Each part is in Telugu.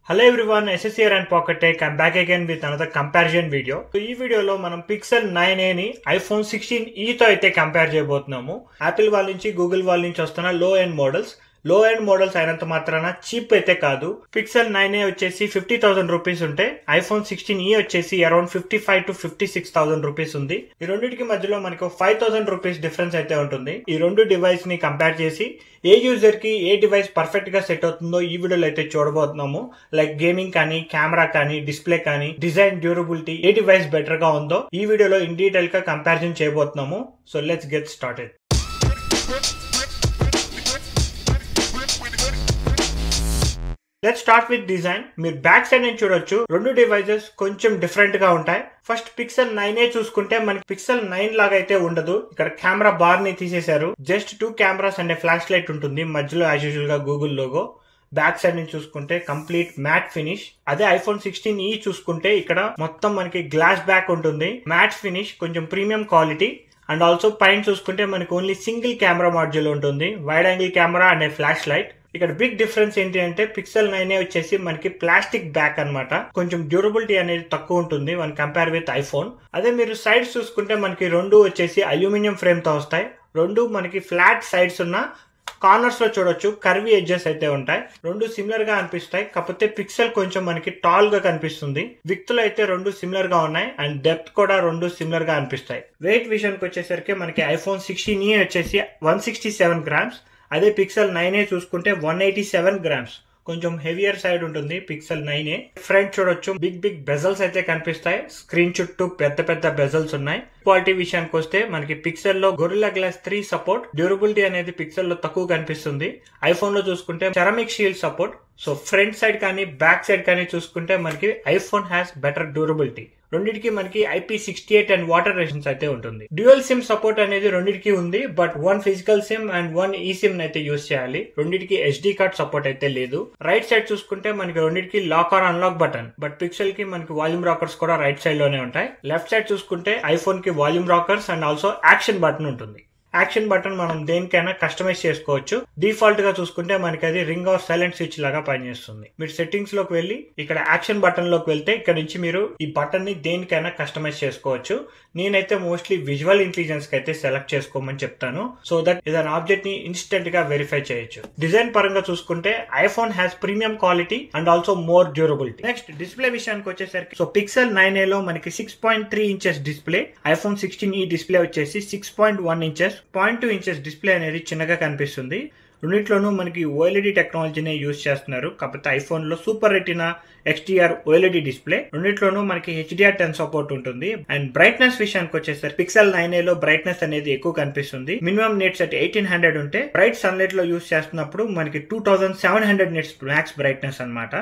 Hello everyone, SS here and Pocket Tech. I'm back again with another comparison video. So ఈ వీడియోలో మనం Pixel 9a ని iPhone 16e తో అయితే కంపేర్ చేయబోతున్నాము. Apple వాళ్ళ నుంచి Google వాళ్ళ నుంచి వస్తున్న లో ఎండ్ మోడల్స్ అయినంత మాత్రాన చీప్ అయితే కాదు. Pixel 9a వచ్చేసి 50,000 రూపీస్ ఉంటే iPhone 16e వచ్చేసి అరౌండ్ 55 to 56,000 రూపీస్ ఉంది. ఈ రెండింటికి మధ్యలో మనకు 5,000 రూపీస్ డిఫరెన్స్ అయితే ఉంటుంది. ఈ రెండు డివైస్ ని కంపేర్ చేసి ఏ యూజర్ కి ఏ డివైస్ పర్ఫెక్ట్ గా సెట్ అవుతుందో ఈ వీడియోలో అయితే చూడబోతున్నాము. లైక్ గేమింగ్ కానీ, కెమెరా కానీ, డిస్ప్లే కానీ, డిజైన్, డ్యూరబిలిటీ ఏ డివైస్ బెటర్ గా ఉందో ఈ వీడియోలో ఇన్ డీటెయిల్ గా కంపారిజన్ చేయబోతున్నాము. So let's get started. Let's start with design. మీరు బ్యాక్ సైడ్ నుంచి చూడొచ్చు, రెండు డివైజెస్ కొంచెం డిఫరెంట్ గా ఉంటాయి. ఫస్ట్ Pixel 9a చూసుకుంటే మనకి Pixel 9 లాగా అయితే ఉండదు. ఇక్కడ కెమెరా బార్ ని తీసేశారు. Just 2 cameras and flash light ఉంటుంది. మధ్యలో యాజ్ యూజువల్ గా గూగుల్ లోగో. బ్యాక్ సైడ్ నుంచి చూసుకుంటే కంప్లీట్ మ్యాట్ ఫినిష్. అదే iPhone 16e చూసుకుంటే ఇక్కడ మొత్తం మనకి గ్లాస్ బ్యాక్ ఉంటుంది. మ్యాట్ ఫినిష్, కొంచెం ప్రీమియం క్వాలిటీ. అండ్ ఆల్సో పైన చూసుకుంటే మనకి ఓన్లీ సింగిల్ కెమెరా మాడ్యూల్ ఉంటుంది. Wide angle camera and flash light. ఇక్కడ బిగ్ డిఫరెన్స్ ఏంటి అంటే Pixel 9a వచ్చేసి మనకి ప్లాస్టిక్ బ్యాక్ అన్నమాట. కొంచెం డ్యూరబిలిటీ అనేది తక్కువ ఉంటుంది వన్ కంపేర్ విత్ ఐఫోన్. అదే మీరు సైడ్స్ చూసుకుంటే మనకి రెండు వచ్చేసి అల్యూమినియం ఫ్రేమ్ తో వస్తాయి. రెండు మనకి ఫ్లాట్ సైడ్స్ ఉన్న కార్నర్స్ లో చూడొచ్చు కర్వీ ఎడ్జెస్ అయితే ఉంటాయి. రెండు సిమిలర్ గా అనిపిస్తాయి. కాకపోతే పిక్సెల్ కొంచెం మనకి టాల్ గా కనిపిస్తుంది. విడ్త్ లో అయితే రెండు సిమిలర్ గా ఉన్నాయి అండ్ డెప్త్ కూడా రెండు సిమిలర్ గా అనిపిస్తాయి. వెయిట్ విషయానికి వచ్చేసరికి మనకి iPhone 16e వచ్చేసి 167 గ్రామ్స్. అదే Pixel 9a చూసుకుంటే 187 గ్రామ్స్. కొంచెం హెవియర్ సైడ్ ఉంటుంది Pixel 9a. ఫ్రంట్ చూడొచ్చు, బిగ్ బెజల్స్ అయితే కనిపిస్తాయి. స్క్రీన్ చుట్టూ పెద్ద బెజల్స్ ఉన్నాయి. క్వాలిటీ విషయానికి వస్తే మనకి Pixel లో Gorilla Glass 3 సపోర్ట్. డ్యూరబిలిటీ అనేది Pixel లో తక్కువ కనిపిస్తుంది. ఐఫోన్ లో చూసుకుంటే ceramic shield support. So front side కానీ బ్యాక్ సైడ్ కానీ చూసుకుంటే మనకి ఐఫోన్ హ్యాస్ బెటర్ డ్యూరబిలిటీ. రెండింటికి మనకి IP68 అండ్ వాటర్ రెసిస్టెన్స్ అయితే ఉంటుంది. డ్యూయల్ సిమ్ సపోర్ట్ అనేది రెండింటికి ఉంది. But one physical SIM and one ఈ సిమ్ అయితే యూస్ చేయాలి. రెండింటికి SD కార్డ్ సపోర్ట్ అయితే లేదు. రైట్ సైడ్ చూసుకుంటే మనకి రెండింటికి lock or unlock button. But Pixel కి మనకి వాల్యూమ్ రాకర్స్ కూడా రైట్ సైడ్ లోనే ఉంటాయి. లెఫ్ట్ సైడ్ చూసుకుంటే ఐఫోన్ కి volume rockers and also action button ఉంటుంది. యాక్షన్ బటన్ మనం దేనికైనా కస్టమైజ్ చేసుకోవచ్చు. డిఫాల్ట్ గా చూసుకుంటే మనకి అది రింగ్ ఆర్ సైలెంట్ స్విచ్ లాగా పనిచేస్తుంది. మీరు సెట్టింగ్స్ లోకి వెళ్ళి ఇక్కడ యాక్షన్ బటన్ లోకి వెళ్తే ఇక్కడ నుంచి మీరు ఈ బటన్ ని దేనికైనా కస్టమైజ్ చేసుకోవచ్చు. నేనైతే మోస్ట్లీ విజువల్ ఇంటెలిజెన్స్ కి అయితే సెలెక్ట్ చేసుకోమని చెప్తాను. సో దట్ ఏదైనా ఆబ్జెక్ట్ ని ఇన్స్టెంట్ గా వెరిఫై చేయొచ్చు. డిజైన్ పరంగా చూసుకుంటే iPhone has premium quality and also more durability. Next display విషయానికి వచ్చేసరికి సో Pixel 9a లో మనకి 6.3 inches display. iPhone 16e display వచ్చేసి 6.1 ఇంచెస్. 0.2 ఇంచెస్ డిస్ప్లే అనేది చిన్నగా కనిపిస్తుంది. రెండిట్లోనూ మనకి OLED టెక్నాలజీనే యూజ్ చేస్తున్నారు. కాకపోతే ఐఫోన్ లో super retina XDR OLED display. రెండిట్లోనూ మనకి HDR10 సపోర్ట్ ఉంటుంది. అండ్ బ్రైట్నెస్ విషయానికి వచ్చేసరికి Pixel 9a లో బ్రైట్నెస్ అనేది ఎక్కువ కనిపిస్తుంది. మినిమం నిట్స్ at 1800 ఉంటే బ్రైట్ సన్లైట్ లో యూజ్ చేస్తున్నప్పుడు మనకి 2700 నిట్స్ మ్యాక్స్ బ్రైట్నెస్ అన్నమాట.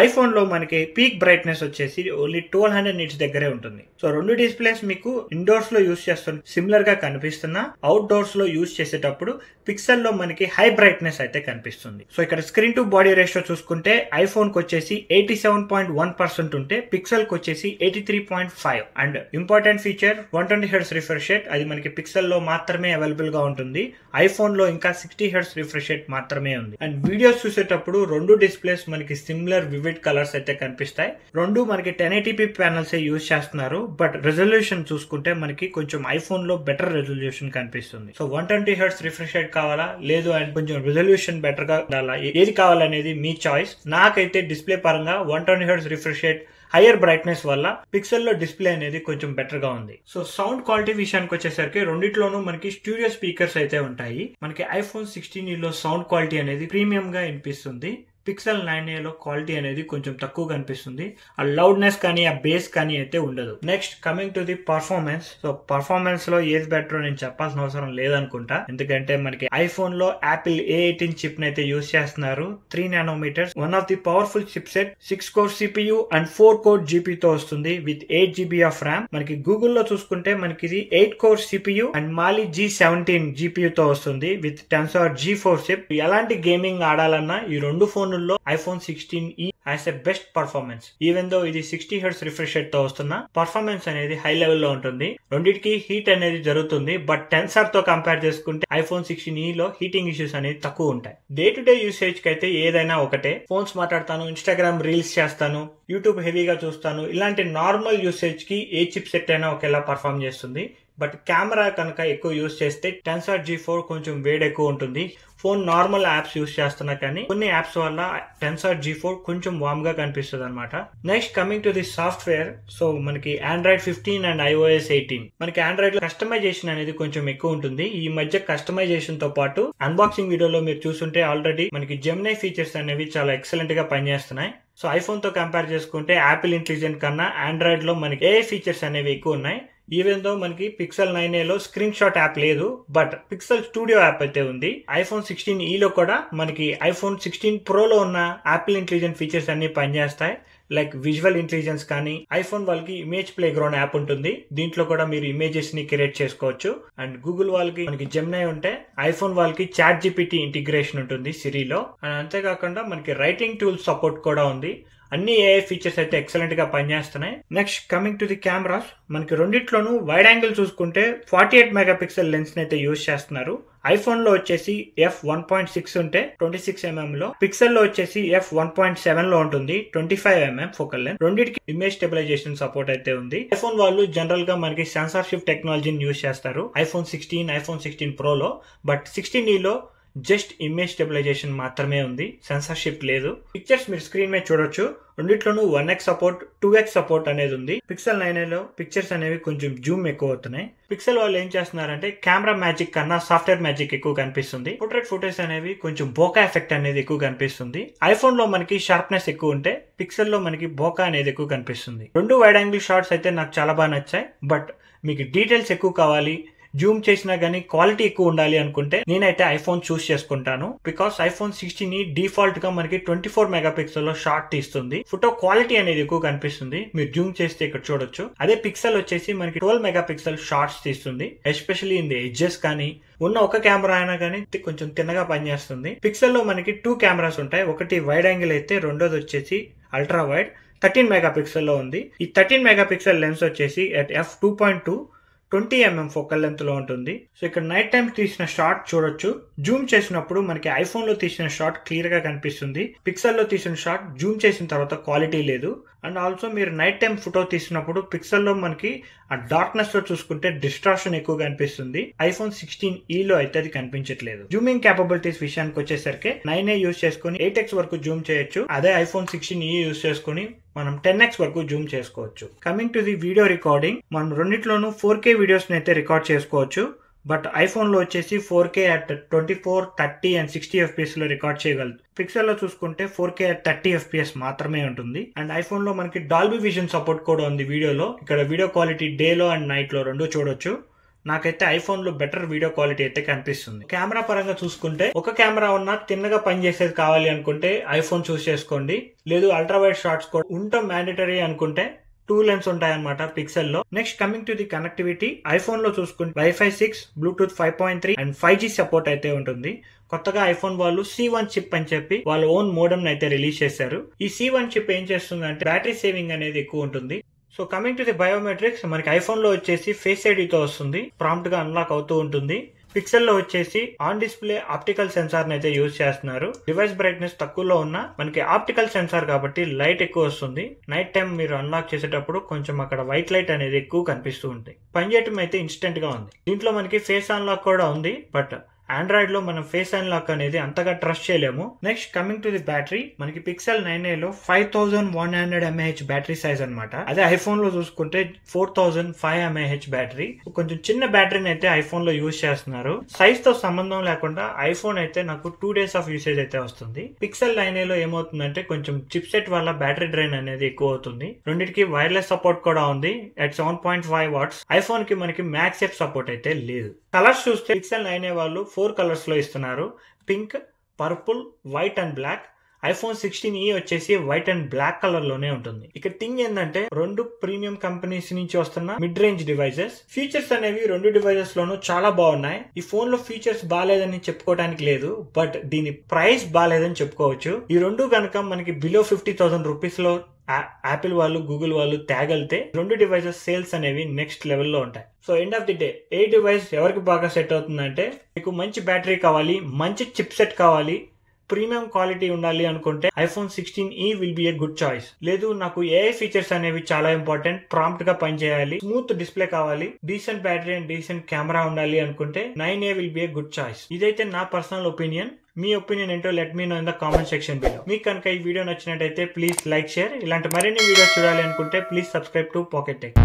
ఐఫోన్ లో మనకి పీక్ బ్రైట్నెస్ వచ్చేసి ఓన్లీ 1200 నిట్స్ దగ్గరే ఉంటుంది. సో రెండు డిస్ప్లేస్ మీకు ఇండోర్స్ లో యూజ్ చేస్తున్న సిమిలర్ గా కనిపిస్తున్నా అవుట్ డోర్స్ లో యూజ్ చేసేటప్పుడు Pixel లో మనకి హై బ్రైట్నెస్ అయితే కనిపిస్తుంది. సో ఇక్కడ స్క్రీన్ టు బాడీ రేషియో చూసుకుంటే ఐఫోన్ కి వచ్చేసి 87.1% ఉంటే Pixel కి వచ్చేసి 83.5. And important feature 120 Hz refresh rate. అది మనకి Pixel లో మాత్రమే అవైలబుల్ గా ఉంటుంది. ఐఫోన్ లో ఇంకా 60 Hz రిఫ్రెష్ రేట్ మాత్రమే ఉంది. అండ్ వీడియోస్ చూసేటప్పుడు రెండు డిస్ప్లేస్ మనకి సిమిలర్ వివిడ్ కలర్స్ అయితే కనిపిస్తాయి. రెండు మనకి 1080p ప్యానల్స్ యూజ్ చేస్తున్నారు. బట్ రెజల్యూషన్ చూసుకుంటే మనకి కొంచెం ఐఫోన్ లో బెటర్ రెజల్యూషన్ కనిపిస్తుంది. సో 120 Hz రిఫ్రెష్ రేట్ కావాలా లేదు అండ్ కొంచెం రెజల్యూషన్ బెటర్ గా ఉండాలా, ఏది కావాలనేది మీ చాయిస్. నాకైతే డిస్ప్లే పరంగా 120 Hz refresh rate hire brightness వల్ల Pixel లో డిస్ప్లే అనేది కొంచెం బెటర్ గా ఉంది. సో సౌండ్ క్వాలిటీ విషయానికి వచ్చేసరికి రెండిట్లోనూ మనకి స్టూడియో స్పీకర్స్ అయితే ఉంటాయి. మనకి iPhone 16e లో సౌండ్ క్వాలిటీ అనేది ప్రీమియం గా వినిపిస్తుంది. Pixel 9a లో క్వాలిటీ అనేది కొంచెం తక్కువ కనిపిస్తుంది. ఆ లౌడ్నెస్ కానీ ఆ బేస్ కానీ అయితే ఉండదు. Next coming to the performance. So performance లో ఏది బెటర్ నేను చెప్పాల్సిన అవసరం లేదనుకుంటా. ఎందుకంటే మనకి ఐఫోన్ లో Apple A18 చిప్ నైతే యూజ్ చేస్తున్నారు. 3 nanometers, one of the powerful chip set. 6 core CPU and 4 core GPU తో వస్తుంది విత్ 8 GB ఆఫ్ ర్యామ్. మనకి గూగుల్ లో చూసుకుంటే మనకి ఇది 8 core CPU and Mali G17 GPU తో వస్తుంది విత్ Tensor G4 చిప్. ఎలాంటి గేమింగ్ ఆడాలన్నా ఈ రెండు ఫోన్ ఫోన్లలో iPhone 16e has a best performance. Even though ఇది 60 Hz రిఫ్రెష్ రేట్ తో వస్తున్న పర్ఫార్మెన్స్ అనేది హై లెవెల్ లో ఉంటుంది. రెండింటికి హీట్ అనేది జరుగుతుంది, బట్ టెన్సర్ తో కంపేర్ చేసుకుంటే ఐఫోన్ 16e లో హీటింగ్ ఇష్యూస్ అనేది తక్కువ ఉంటాయి. డే టు డే యూసేజ్ కి అయితే ఏదైనా ఒకటే. ఫోన్స్ మాట్లాడతాను, ఇన్స్టాగ్రామ్ రీల్స్ చేస్తాను, యూట్యూబ్ హెవీగా చూస్తాను, ఇలాంటి నార్మల్ యూసేజ్ కి ఏ చిప్ సెట్ అయినా ఒకేలా పర్ఫార్మ్ చేస్తుంది. బట్ కెమెరా కనుక ఎక్కువ యూజ్ చేస్తే టెన్సర్ G4 కొంచెం వేడి ఎక్కువ ఉంటుంది. ఫోన్ నార్మల్ యాప్స్ యూజ్ చేస్తున్నా కానీ కొన్ని యాప్స్ వల్ల టెన్సర్ G4 కొంచెం వామ్ గా కనిపిస్తుంది అనమాట. Next coming to the software. So మనకి Android 15 అండ్ iOS 18. మనకి ఆండ్రాయిడ్ లో కస్టమైజేషన్ అనేది కొంచెం ఎక్కువ ఉంటుంది. ఈ మధ్య కస్టమైజేషన్ తో పాటు అన్బాక్సింగ్ వీడియోలో మీరు చూస్తుంటే ఆల్రెడీ మనకి జెమినీ ఫీచర్స్ అనేవి చాలా ఎక్సలెంట్ గా పనిచేస్తున్నాయి. సో ఐఫోన్ తో కంపేర్ చేసుకుంటే యాపిల్ ఇంటెలిజెంట్ కన్నా ఆండ్రాయిడ్ లో మనకి ఏ ఫీచర్స్ అనేవి ఎక్కువ ఉన్నాయి. ఈవెన్ దో మనకి పిక్సెల్ 9a లో స్క్రీన్ షాట్ యాప్ లేదు, బట్ పిక్సెల్ స్టూడియో యాప్ అయితే ఉంది. ఐఫోన్ 16e లో కూడా మనకి ఐఫోన్ 16 Pro లో ఉన్న యాపిల్ ఇంటెలిజెంట్ ఫీచర్స్ అన్ని పనిచేస్తాయి. లైక్ విజువల్ ఇంటెలిజెన్స్ కానీ, ఐఫోన్ వాళ్ళకి ఇమేజ్ ప్లే గ్రౌండ్ యాప్ ఉంటుంది, దీంట్లో కూడా మీరు ఇమేజెస్ ని క్రియేట్ చేసుకోవచ్చు. అండ్ గూగుల్ వాళ్ళకి మనకి జెమినీ ఉంటే, ఐఫోన్ వాళ్ళకి చాట్ జీపీటీ ఇంటిగ్రేషన్ ఉంటుంది సిరిలో. అండ్ అంతేకాకుండా మనకి రైటింగ్ టూల్స్ సపోర్ట్ కూడా ఉంది. అన్ని ఏఐ ఫీచర్స్ అయితే ఎక్సలెంట్ గా పనిచేస్తున్నాయి. Next coming to the cameras. మనకి రెండిట్లోనూ వైడ్ యాంగిల్ చూసుకుంటే 48 మెగాపిక్సెల్ లెన్స్ అయితే యూజ్ చేస్తున్నారు. ఐఫోన్ లో వచ్చేసి f1.6 ఉంటే 26mm లో, పిక్సెల్ లో వచ్చేసి f1.7 లో ఉంటుంది 25mm ఫోకల్ లెంత్. రెండింటికి ఇమేజ్ స్టెబిలైజేషన్ సపోర్ట్ అయితే ఉంది. ఐఫోన్ వాళ్ళు జనరల్ గా మనకి సెన్సార్షిప్ టెక్నాలజీని యూజ్ చేస్తారు ఐఫోన్ 16, ఐఫోన్ 16 Pro లో. బట్ 16e లో జస్ట్ ఇమేజ్ స్టెబిలైజేషన్ మాత్రమే ఉంది, సెన్సార్షిప్ లేదు. పిక్చర్స్ మీరు స్క్రీన్ మీద చూడొచ్చు. రెండిట్లోనూ 1x సపోర్ట్, 2x సపోర్ట్ అనేది ఉంది. పిక్సెల్ 9a లో పిక్చర్స్ అనేవి కొంచెం జూమ్ ఎక్కువ అవుతున్నాయి. పిక్సెల్ వాళ్ళు ఏం చేస్తున్నారంటే కెమెరా మ్యాజిక్ కన్నా సాఫ్ట్వేర్ మ్యాజిక్ ఎక్కువ కనిపిస్తుంది. పోర్ట్రేట్ ఫుటేజ్ అనేవి కొంచెం బోకా ఎఫెక్ట్ అనేది ఎక్కువ కనిపిస్తుంది. ఐఫోన్ లో మనకి షార్ప్నెస్ ఎక్కువ ఉంటే, పిక్సెల్ లో మనకి బోకా అనేది ఎక్కువ కనిపిస్తుంది. రెండు వైడ్ యాంగిల్ షాట్స్ అయితే నాకు చాలా బాగా నచ్చాయి. బట్ మీకు డీటెయిల్స్ ఎక్కువ కావాలి, జూమ్ చేసినా గానీ క్వాలిటీ ఎక్కువ ఉండాలి అనుకుంటే నేనైతే ఐఫోన్ చూస్ చేసుకుంటాను. బికాస్ ఐఫోన్ 16e డిఫాల్ట్ గా మనకి 24 మెగాపిక్సెల్ లో షార్ట్ తీస్తుంది. ఫోటో క్వాలిటీ అనేది ఎక్కువ కనిపిస్తుంది, మీరు జూమ్ చేస్తే ఇక్కడ చూడొచ్చు. అదే పిక్సెల్ వచ్చేసి మనకి 12 మెగాపిక్సెల్ షార్ట్స్ తీస్తుంది. ఎస్పెషల్లీ ఇన్ ది ఎడ్జెస్ కానీ, ఉన్న ఒక కెమెరా అయినా కానీ కొంచెం తిన్నగా పనిచేస్తుంది. పిక్సెల్ లో మనకి 2 కెమెరాస్ ఉంటాయి. ఒకటి వైడ్ యాంగిల్ అయితే, రెండోది వచ్చేసి అల్ట్రా వైడ్ 13 మెగాపిక్సెల్ లో ఉంది. ఈ 13 మెగాపిక్సెల్ లెన్స్ వచ్చేసి at f2.2 20mm focal length లో ఉంటుంది. సో ఇక్కడ నైట్ టైం తీసిన షాట్ చూడొచ్చు. జూమ్ చేసినప్పుడు మనకి ఐఫోన్ లో తీసిన షాట్ క్లియర్ గా కనిపిస్తుంది. పిక్సెల్ లో తీసిన షాట్ జూమ్ చేసిన తర్వాత క్వాలిటీ లేదు. అండ్ ఆల్సో మీరు నైట్ టైం ఫోటో తీసినప్పుడు పిక్సెల్ లో మనకి ఆ డార్క్నెస్ లో చూసుకుంటే డిస్ట్రాక్షన్ ఎక్కువ కనిపిస్తుంది. ఐఫోన్ 16e లో అయితే అది కనిపించట్లేదు. జూమింగ్ క్యాపబిలిటీస్ విషయానికి వచ్చేసరికి 9a యూజ్ చేసుకుని 8x వరకు జూమ్ చేయొచ్చు. అదే ఐఫోన్ 16e యూజ్ చేసుకుని మనం 10x వరకు జూమ్ చేసుకోవచ్చు. Coming to the video recording, మనం రెండిట్లోనూ 4K వీడియోస్ అయితే రికార్డ్ చేసుకోవచ్చు. బట్ ఐఫోన్ లో వచ్చేసి 4K at 24, 30 and 60 FPS లో రికార్డ్ చేయగలదు. పిక్సెల్ లో చూసుకుంటే 4K at 30 FPS మాత్రమే ఉంటుంది. అండ్ ఐఫోన్ లో మనకి డాల్బీ విజన్ సపోర్ట్ కూడా ఉంది వీడియోలో. ఇక్కడ వీడియో క్వాలిటీ డే లో అండ్ నైట్ లో రెండు చూడొచ్చు. నాకైతే ఐఫోన్ లో బెటర్ వీడియో క్వాలిటీ అయితే కనిపిస్తుంది. కెమెరా పరంగా చూసుకుంటే ఒక కెమెరా ఉన్నా తిన్నగా పనిచేసేది కావాలి అనుకుంటే ఐఫోన్ చూస్ చేసుకోండి. లేదు అల్ట్రా వైడ్ షాట్స్ కూడా ఉండటం మ్యాండేటరీ అనుకుంటే 2 లెన్స్ ఉంటాయన్నమాట పిక్సెల్ లో. Next coming to the connectivity, iPhone లో చూసుకుంటే Wi-Fi 6, Bluetooth 5.3 and 5G support అయితే ఉంటుంది. కొత్తగా ఐఫోన్ వాళ్ళు C1 చిప్ అని చెప్పి వాళ్ళ ఓన్ మోడమ్ అయితే రిలీజ్ చేశారు. ఈ C1 చిప్ ఏం చేస్తుంది అంటే బ్యాటరీ సేవింగ్ అనేది ఎక్కువ ఉంటుంది. So coming to the biometrics, మనకి ఐఫోన్ లో వచ్చేసి ఫేస్ ఐడితో వస్తుంది, ప్రాంప్ట్ గా అన్లాక్ అవుతూ ఉంటుంది. పిక్సెల్ లో వచ్చేసి ఆన్ డిస్ప్లే ఆప్టికల్ సెన్సార్ అయితే యూజ్ చేస్తున్నారు. డివైస్ బ్రైట్నెస్ తక్కువలో ఉన్న మనకి ఆప్టికల్ సెన్సార్ కాబట్టి లైట్ ఎక్కువ వస్తుంది. నైట్ టైం మీరు అన్లాక్ చేసేటప్పుడు కొంచెం అక్కడ వైట్ లైట్ అనేది ఎక్కువ కనిపిస్తూ ఉంటాయి. పనిచేయటం అయితే ఇన్స్టెంట్ గా ఉంది. దీంట్లో మనకి ఫేస్ అన్లాక్ కూడా ఉంది. బట్ ఆండ్రాయిడ్ లో మనం ఫేస్ అన్లాక్ అనేది అంతగా ట్రస్ట్ చేయలేము. Next coming to the battery, మనకి పిక్సెల్ 9a లో 5100 mAh బ్యాటరీ సైజ్ అనమాట. అదే ఐఫోన్ లో చూసుకుంటే 4005 mAh బ్యాటరీ. కొంచెం చిన్న బ్యాటరీని అయితే ఐఫోన్ లో యూజ్ చేస్తున్నారు. సైజ్ తో సంబంధం లేకుండా ఐఫోన్ అయితే నాకు 2 days ఆఫ్ యూసేజ్ అయితే వస్తుంది. పిక్సెల్ 9a లో ఏమవుతుందంటే కొంచెం చిప్ సెట్ వల్ల బ్యాటరీ డ్రైన్ అనేది ఎక్కువ అవుతుంది. రెండింటికి వైర్లెస్ సపోర్ట్ కూడా ఉంది at 7.5 watts. ఐఫోన్ కి మనకి మ్యాక్సెఫ్ సపోర్ట్ అయితే లేదు. కలర్స్ చూస్తే పిక్సెల్ 9a వాళ్ళు 4 కలర్స్ లో ఇస్తున్నారు, pink, purple, white and black. IPhone 16e వచ్చేసి వైట్ అండ్ బ్లాక్ కలర్ లోనే ఉంటుంది. ఇక థింగ్ ఏంటంటే రెండు ప్రీమియం కంపెనీస్ నుంచి వస్తున్న మిడ్ రేంజ్ డివైజెస్. ఫీచర్స్ అనేవి రెండు డివైజెస్ లోనూ చాలా బాగున్నాయి. ఈ ఫోన్ లో ఫీచర్స్ బాగాలేదని చెప్పుకోవడానికి లేదు, బట్ దీని ప్రైస్ బాగాలేదని చెప్పుకోవచ్చు. ఈ రెండు కనుక మనకి బిలో 50,000 రూపీస్ లో యాపిల్ వాళ్ళు గూగుల్ వాళ్ళు తేగలితే రెండు డివైజెస్ సేల్స్ అనేవి నెక్స్ట్ లెవెల్లో ఉంటాయి. So end of the day A device ఎవరికి బాగా సెట్ అవుతుందంటే, మీకు మంచి బ్యాటరీ కావాలి, మంచి చిప్ సెట్ కావాలి, ప్రీమియం క్వాలిటీ ఉండాలి అనుకుంటే iPhone 16e will be a good choice. లేదు నాకు ఏఐ ఫీచర్స్ అనేవి చాలా ఇంపార్టెంట్, ప్రాంప్ట్ గా పనిచేయాలి, స్మూత్ డిస్ప్లే కావాలి, decent battery and decent camera ఉండాలి అనుకుంటే 9a will be a good choice. ఇదైతే నా పర్సనల్ ఒపీనియన్. మీ ఒపీనియన్ ఏంటో let me know in the comment section below. మీకు కనుక ఈ వీడియో నచ్చినట్టయితే ప్లీజ్ లైక్, షేర్. ఇలాంటి మరిన్ని వీడియోస్ చూడాలి అనుకుంటే please subscribe to pocket tech.